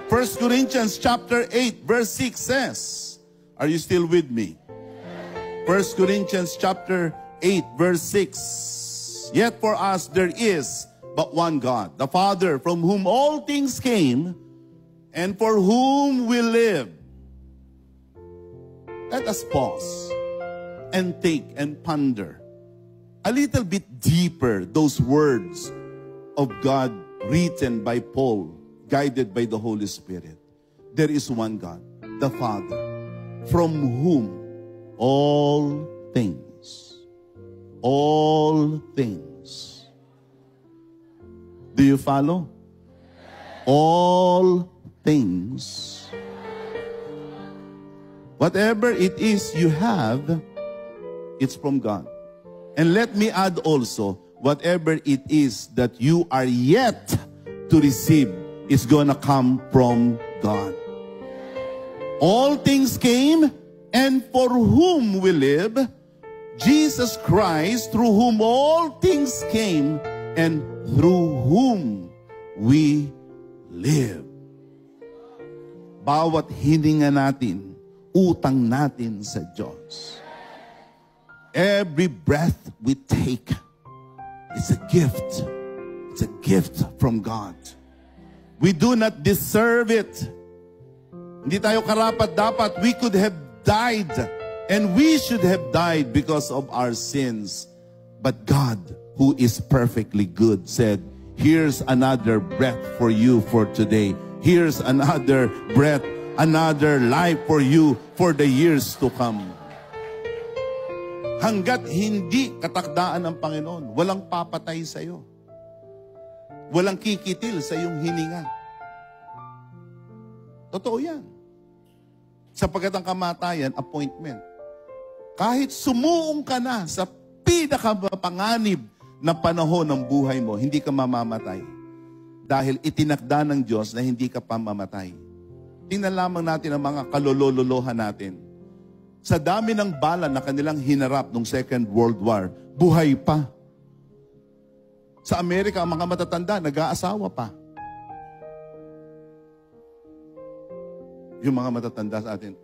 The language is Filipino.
1 Corinthians chapter 8 verse 6 says, are you still with me? 1 Corinthians chapter 8 verse 6. Yet for us there is but one God, the Father, from whom all things came, and for whom we live. Let us pause and think and ponder a little bit deeper those words of God written by Paul, guided by the Holy Spirit. There is one God, the Father, from whom all things, do you follow? All things. Whatever it is you have, it's from God. And let me add also, whatever it is that you are yet to receive is going to come from God. All things came, and for whom we live, Jesus Christ, through whom all things came, and through whom we live. Bawat hininga natin, utang natin sa Diyos. Every breath we take, it's a gift. It's a gift from God. We do not deserve it. Hindi tayo karapat-dapat. We could have died, and we should have died because of our sins. But God, who is perfectly good, said, here's another breath for you for today. Here's another breath, another life for you for the years to come. Hanggat hindi katakdaan ng Panginoon, walang papatay sa iyo. Walang kikitil sa iyong hininga. Totoo yan. Sapagkat ang kamatayan, appointment. Kahit sumuong ka na sa pinakapanganib na panahon ng buhay mo, hindi ka mamamatay. Dahil itinakda ng Diyos na hindi ka pamamatay. Tingnan lamang natin ang mga kalololohan natin. Sa dami ng bala na kanilang hinarap nung Second World War, buhay pa. Sa Amerika, ang mga matatanda, nag-aasawa pa. Yung mga matatanda sa atin,